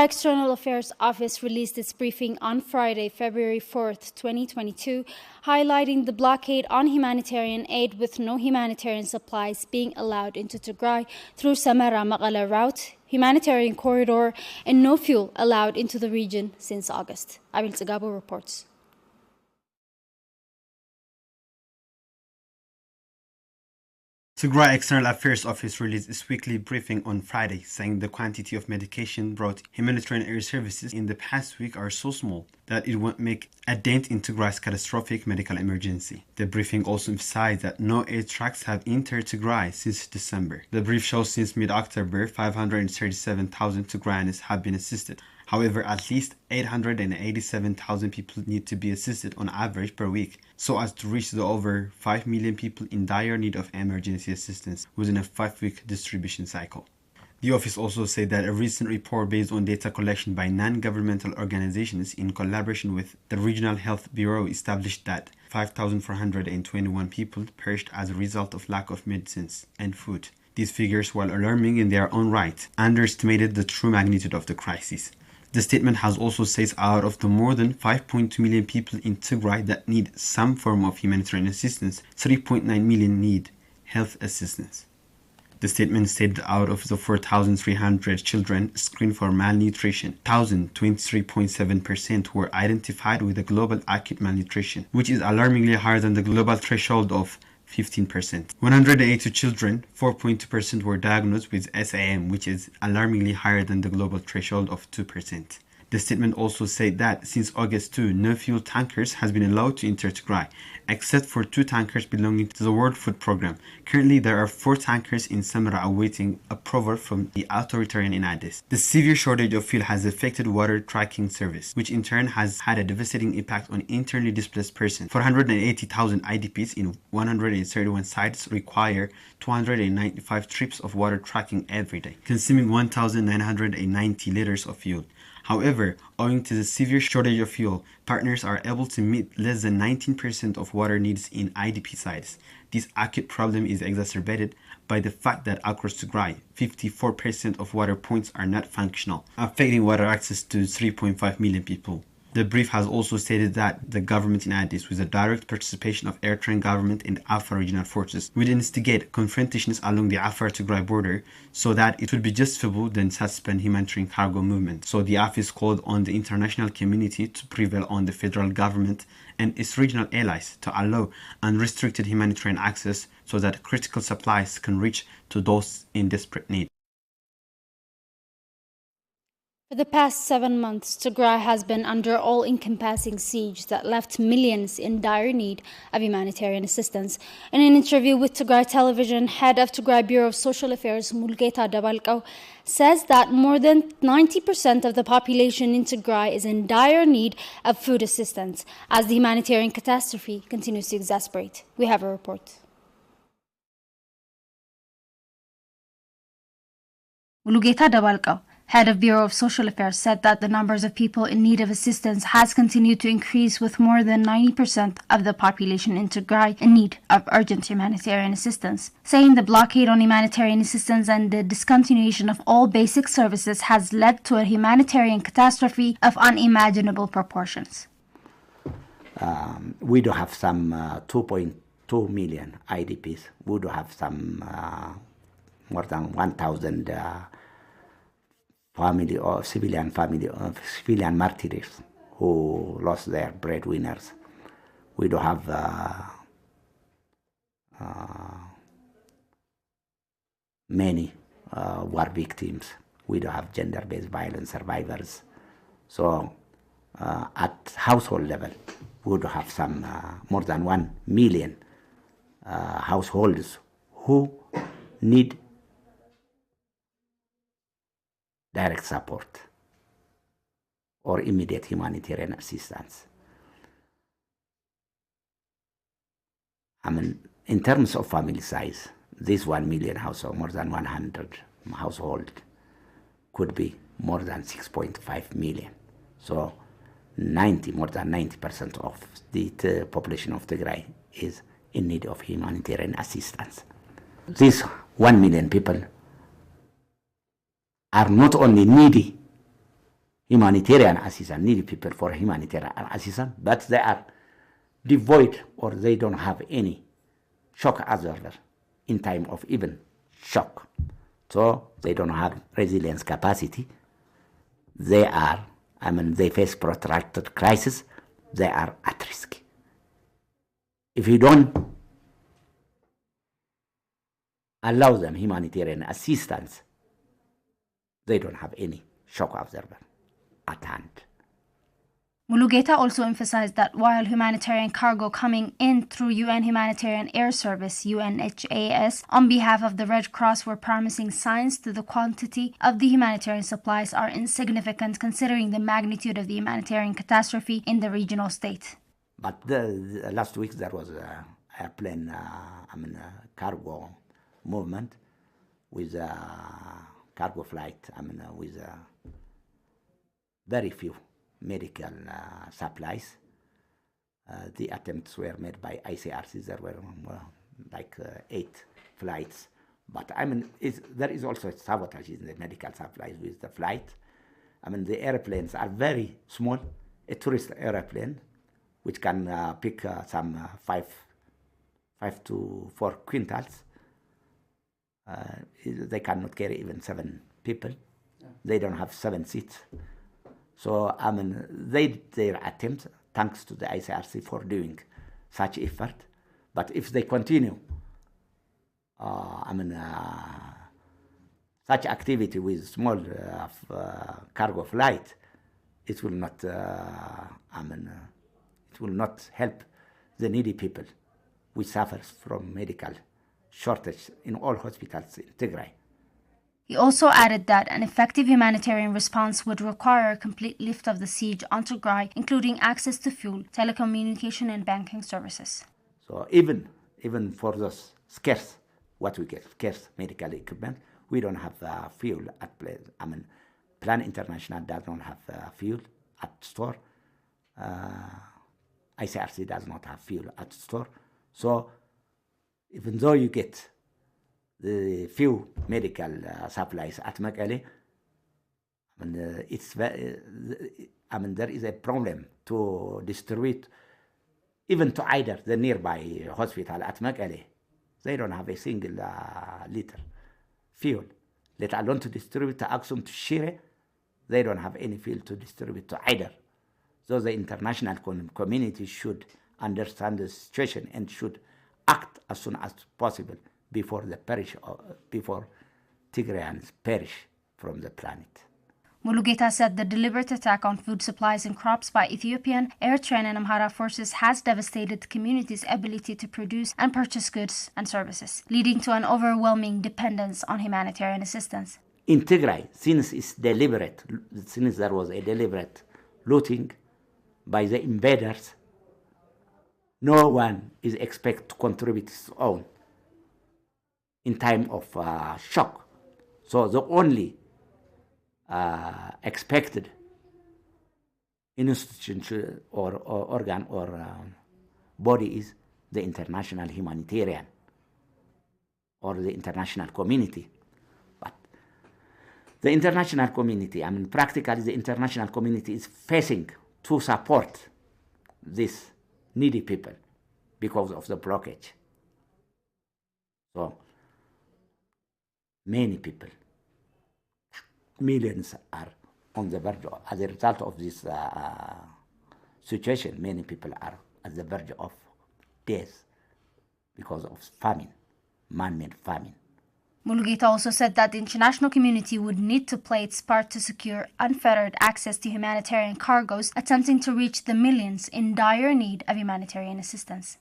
Tigray External Affairs Office released its briefing on Friday, February 4th, 2022, highlighting the blockade on humanitarian aid with no humanitarian supplies being allowed into Tigray through Samara-Maqala route, humanitarian corridor, and no fuel allowed into the region since August. Abil Tsagabo reports. Tigray External Affairs Office released its weekly briefing on Friday, saying the quantity of medication brought humanitarian air services in the past week are so small that it won't make a dent in Tigray's catastrophic medical emergency. The briefing also emphasized that no aid trucks have entered Tigray since December. The brief shows since mid-October, 537,000 Tigrayans have been assisted. However, at least 887,000 people need to be assisted on average per week, so as to reach the over 5 million people in dire need of emergency assistance within a 5-week distribution cycle. The office also said that a recent report based on data collection by non-governmental organizations in collaboration with the Regional Health Bureau established that 5,421 people perished as a result of lack of medicines and food. These figures, while alarming in their own right, underestimated the true magnitude of the crisis. The statement has also said out of the more than 5.2 million people in Tigray that need some form of humanitarian assistance, 3.9 million need health assistance. The statement said out of the 4,300 children screened for malnutrition, 1,023.7% were identified with a global acute malnutrition, which is alarmingly higher than the global threshold of 15%. 182 children, 4.2% were diagnosed with SAM, which is alarmingly higher than the global threshold of 2%. The statement also said that since August 2, no fuel tankers has been allowed to enter Tigray, except for 2 tankers belonging to the World Food Programme. Currently, there are 4 tankers in Samara awaiting approval from the authoritarian in Addis. The severe shortage of fuel has affected water tracking service, which in turn has had a devastating impact on internally displaced persons. 480,000 IDPs in 131 sites require 295 trips of water tracking every day, consuming 1,990 liters of fuel. However, owing to the severe shortage of fuel, partners are able to meet less than 19% of water needs in IDP sites. This acute problem is exacerbated by the fact that across Tigray, 54% of water points are not functional, affecting water access to 3.5 million people. The brief has also stated that the government in Addis, with the direct participation of Eritrean government and Afar regional forces, will instigate confrontations along the Afar-Tigray border so that it would be justifiable than suspend humanitarian cargo movement. So the office called on the international community to prevail on the federal government and its regional allies to allow unrestricted humanitarian access so that critical supplies can reach to those in desperate need. For the past 7 months, Tigray has been under all-encompassing siege that left millions in dire need of humanitarian assistance. In an interview with Tigray Television, head of Tigray Bureau of Social Affairs, Mulgeta Dabalko, says that more than 90% of the population in Tigray is in dire need of food assistance as the humanitarian catastrophe continues to exacerbate. We have a report. Mulgeta Dabalko, head of Bureau of Social Affairs, said that the numbers of people in need of assistance has continued to increase, with more than 90% of the population in Tigray in need of urgent humanitarian assistance, saying the blockade on humanitarian assistance and the discontinuation of all basic services has led to a humanitarian catastrophe of unimaginable proportions. We do have some 2.2 million IDPs. We do have some more than 1,000 family or civilian martyrs who lost their breadwinners. We do have many war victims. We do have gender-based violence survivors. So at household level, we do have some more than 1 million households who need direct support or immediate humanitarian assistance. I mean, in terms of family size, this 1 million household, more than 100 household, could be more than 6.5 million. So more than 90% of the population of Tigray is in need of humanitarian assistance. These 1 million people are not only needy humanitarian assistance, needy people for humanitarian assistance, but they are devoid or they don't have any shock absorber in time of even shock. So they don't have resilience capacity. They are, they face protracted crisis. They are at risk. If you don't allow them humanitarian assistance, they don't have any shock absorber at hand. Mulugeta also emphasized that while humanitarian cargo coming in through UN Humanitarian Air Service, UNHAS, on behalf of the Red Cross were promising signs to the quantity of the humanitarian supplies are insignificant considering the magnitude of the humanitarian catastrophe in the regional state. But last week there was an airplane, cargo movement with a cargo flight, with very few medical supplies. The attempts were made by ICRC. There were 8 flights. But there is also sabotage in the medical supplies with the flight. The airplanes are very small. A tourist airplane, which can pick some 5 to 4 quintals. They cannot carry even 7 people. Yeah. They don't have 7 seats. So, their attempt, thanks to the ICRC for doing such effort. But if they continue, such activity with small cargo flight, it will not, it will not help the needy people, which suffers from medical shortage in all hospitals in Tigray. He also added that an effective humanitarian response would require a complete lift of the siege on Tigray, including access to fuel, telecommunication, and banking services. So even for those scarce, what we get, scarce medical equipment, we don't have fuel at place. Plan International does not have fuel at store. ICRC does not have fuel at store. So even though you get the few medical supplies at Mekelle, it's very, there is a problem to distribute even to either the nearby hospital at Mekelle. They don't have a single liter fuel, let alone to distribute to Aksum, to Shire. They don't have any fuel to distribute to either. So the international community should understand the situation and should act as soon as possible before Tigrayans perish from the planet. Mulugeta said the deliberate attack on food supplies and crops by Ethiopian, Eritrean, and Amhara forces has devastated the community's ability to produce and purchase goods and services, leading to an overwhelming dependence on humanitarian assistance. In Tigray, since there was a deliberate looting by the invaders, no one is expected to contribute his own in time of shock. So the only expected institution or organ or body is the international humanitarian or the international community. But the international community, practically the international community is facing to support these needy people because of the blockage. So many people, millions are on the verge of, as a result of this situation, many people are at the verge of death because of famine, man-made famine. Mulugeta also said that the international community would need to play its part to secure unfettered access to humanitarian cargoes, attempting to reach the millions in dire need of humanitarian assistance.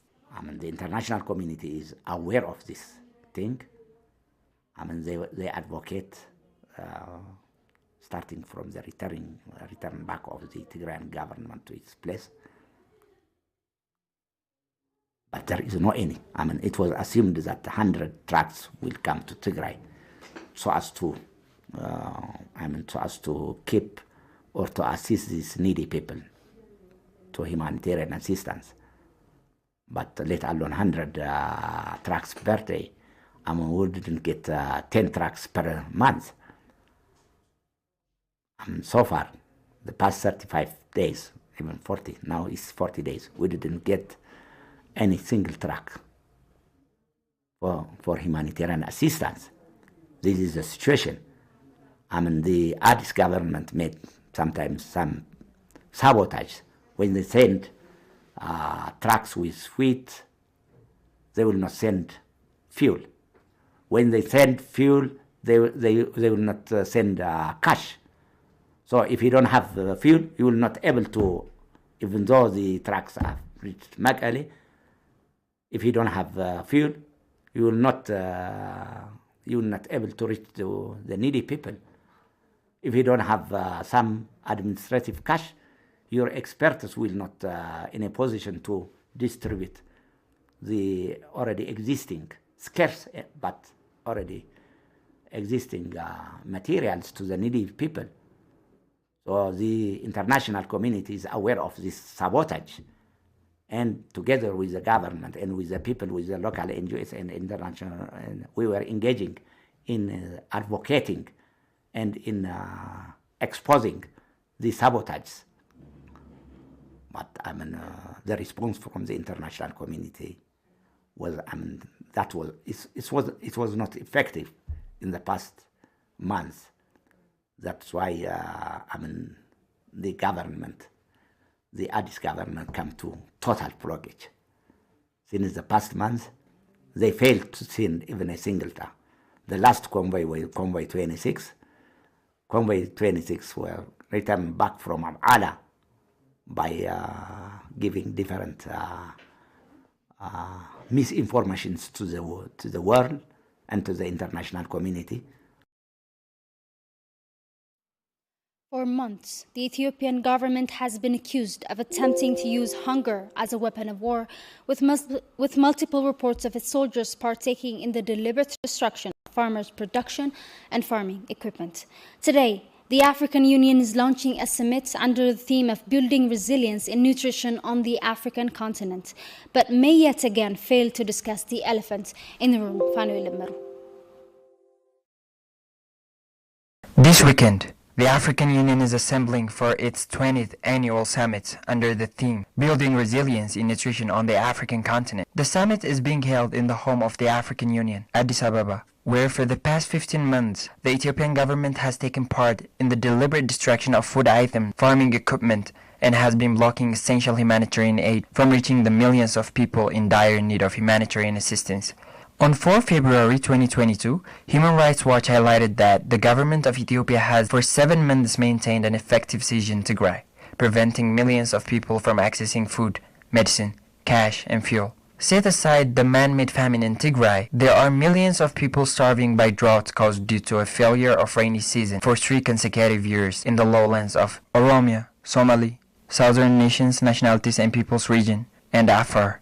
The international community is aware of this thing. They advocate starting from the return back of the Tigrayan government to its place. But there is no any. It was assumed that 100 trucks will come to Tigray so as to keep or to assist these needy people to humanitarian assistance. But let alone 100 trucks per day. We didn't get 10 trucks per month. So far, the past 35 days, even 40, now it's 40 days, we didn't get any single truck for humanitarian assistance. This is the situation. I mean, the Addis government made sometimes some sabotage. When they send trucks with wheat, they will not send fuel. When they send fuel, they will not send cash. So if you don't have the fuel, you will not able to, even though the trucks have reached Makale, if you don't have fuel, you will not able to reach the needy people. If you don't have some administrative cash, your experts will not in a position to distribute the already existing, scarce but already existing materials to the needy people. So the international community is aware of this sabotage, and together with the government and with the people, with the local NGOs and international, and we were engaging in advocating and in exposing the sabotage. But I mean, the response from the international community was, I mean, it was not effective in the past months. That's why, I mean, the government, the Addis government, come to total blockage. Since the past month, they failed to send even a single truck. The last convoy was Convoy 26. Convoy 26 were returned back from Abala by giving different misinformations to the world and to the international community. For months, the Ethiopian government has been accused of attempting to use hunger as a weapon of war, with multiple reports of its soldiers partaking in the deliberate destruction of farmers' production and farming equipment. Today, the African Union is launching a summit under the theme of building resilience in nutrition on the African continent, but may yet again fail to discuss the elephant in the room. This weekend, the African Union is assembling for its 20th annual summit under the theme, Building Resilience in Nutrition on the African Continent. The summit is being held in the home of the African Union, Addis Ababa, where for the past 15 months, the Ethiopian government has taken part in the deliberate destruction of food items, farming equipment, and has been blocking essential humanitarian aid from reaching the millions of people in dire need of humanitarian assistance. On 4 February 2022, Human Rights Watch highlighted that the government of Ethiopia has for 7 months maintained an effective siege in Tigray, preventing millions of people from accessing food, medicine, cash, and fuel. Set aside the man-made famine in Tigray, there are millions of people starving by drought caused due to a failure of rainy season for 3 consecutive years in the lowlands of Oromia, Somali, Southern Nations, Nationalities and Peoples region, and Afar.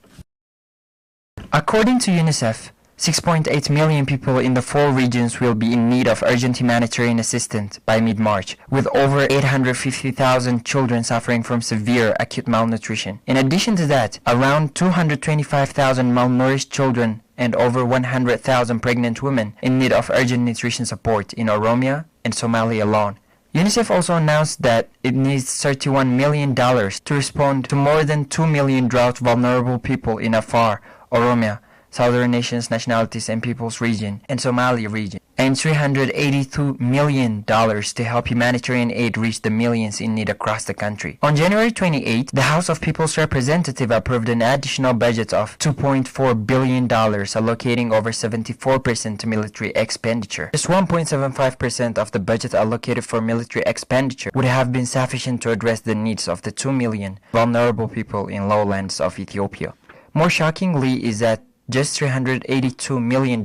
According to UNICEF, 6.8 million people in the 4 regions will be in need of urgent humanitarian assistance by mid-March, with over 850,000 children suffering from severe acute malnutrition. In addition to that, around 225,000 malnourished children and over 100,000 pregnant women in need of urgent nutrition support in Oromia and Somalia alone. UNICEF also announced that it needs $31 million to respond to more than 2 million drought-vulnerable people in Afar, Oromia, Southern Nations, Nationalities and Peoples region, and Somalia region, and $382 million to help humanitarian aid reach the millions in need across the country. On January 28, the House of People's Representative approved an additional budget of $2.4 billion, allocating over 74% to military expenditure. Just 1.75% of the budget allocated for military expenditure would have been sufficient to address the needs of the 2 million vulnerable people in lowlands of Ethiopia. More shockingly is that just $382 million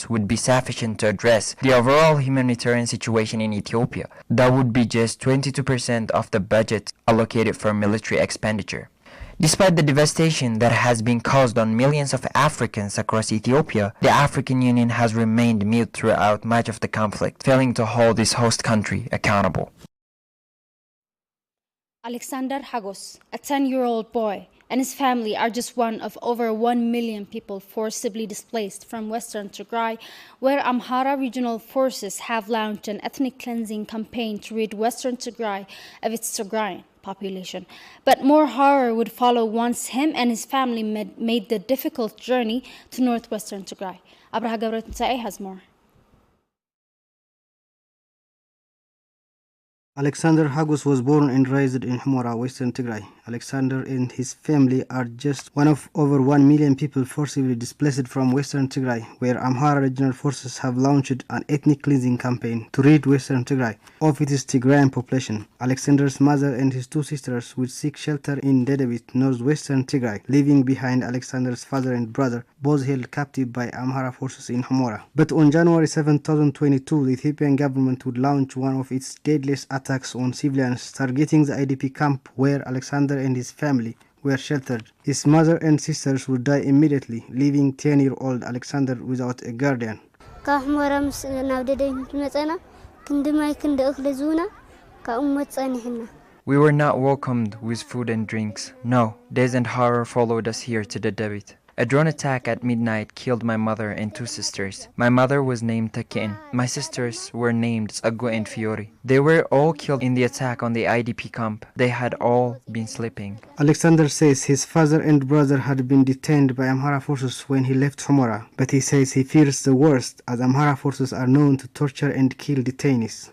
would be sufficient to address the overall humanitarian situation in Ethiopia. That would be just 22% of the budget allocated for military expenditure. Despite the devastation that has been caused on millions of Africans across Ethiopia, the African Union has remained mute throughout much of the conflict, failing to hold its host country accountable. Alexander Hagos, a 10-year-old boy, and his family are just one of over 1 million people forcibly displaced from western Tigray, where Amhara regional forces have launched an ethnic cleansing campaign to rid western Tigray of its Tigrayan population. But more horror would follow once him and his family made the difficult journey to northwestern Tigray. Abraha Gabret has more. Alexander Hagus was born and raised in Humora, Western Tigray. Alexander and his family are just one of over 1 million people forcibly displaced from Western Tigray, where Amhara regional forces have launched an ethnic cleansing campaign to rid Western Tigray of its Tigrayan population. Alexander's mother and his 2 sisters would seek shelter in Dedebit, northwestern Tigray, leaving behind Alexander's father and brother, both held captive by Amhara forces in Humora. But on January 7, 2022, the Ethiopian government would launch one of its deadliest attacks on civilians, targeting the IDP camp where Alexander and his family were sheltered. His mother and sisters would die immediately, leaving 10-year-old Alexander without a guardian. We were not welcomed with food and drinks. No, death and horror followed us here to the Debit. A drone attack at midnight killed my mother and 2 sisters. My mother was named Takin. My sisters were named Tsago and Fiori. They were all killed in the attack on the IDP camp. They had all been sleeping. Alexander says his father and brother had been detained by Amhara forces when he left Humora, but he says he fears the worst, as Amhara forces are known to torture and kill detainees.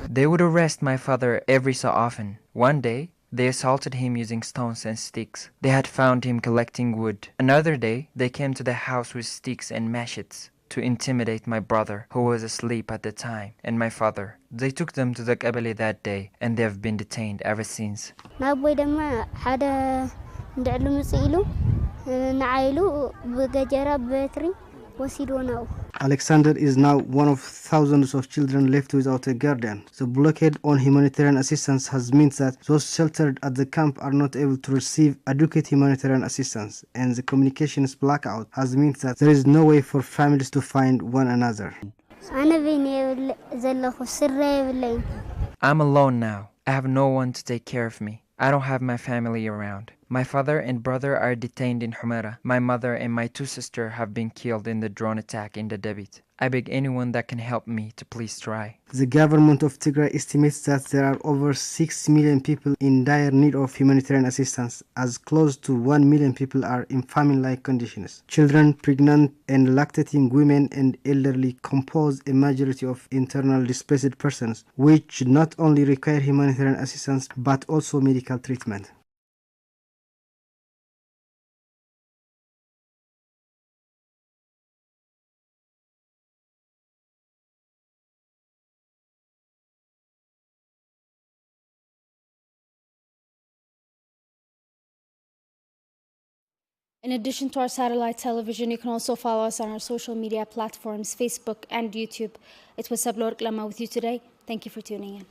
They would arrest my father every so often. One day, they assaulted him using stones and sticks. They had found him collecting wood. Another day, they came to the house with sticks and machetes to intimidate my brother, who was asleep at the time, and my father. They took them to the Kabale that day, and they have been detained ever since. Alexander is now one of thousands of children left without a guardian. The blockade on humanitarian assistance has meant that those sheltered at the camp are not able to receive adequate humanitarian assistance, and the communications blackout has meant that there is no way for families to find one another. I'm alone now. I have no one to take care of me. I don't have my family around. My father and brother are detained in Humera. My mother and my 2 sisters have been killed in the drone attack in the Debit. I beg anyone that can help me to please try. The government of Tigray estimates that there are over 6 million people in dire need of humanitarian assistance, as close to 1 million people are in famine-like conditions. Children, pregnant and lactating women, and elderly compose a majority of internally displaced persons, which not only require humanitarian assistance but also medical treatment. In addition to our satellite television, you can also follow us on our social media platforms, Facebook and YouTube. It was Sablor Klama with you today. Thank you for tuning in.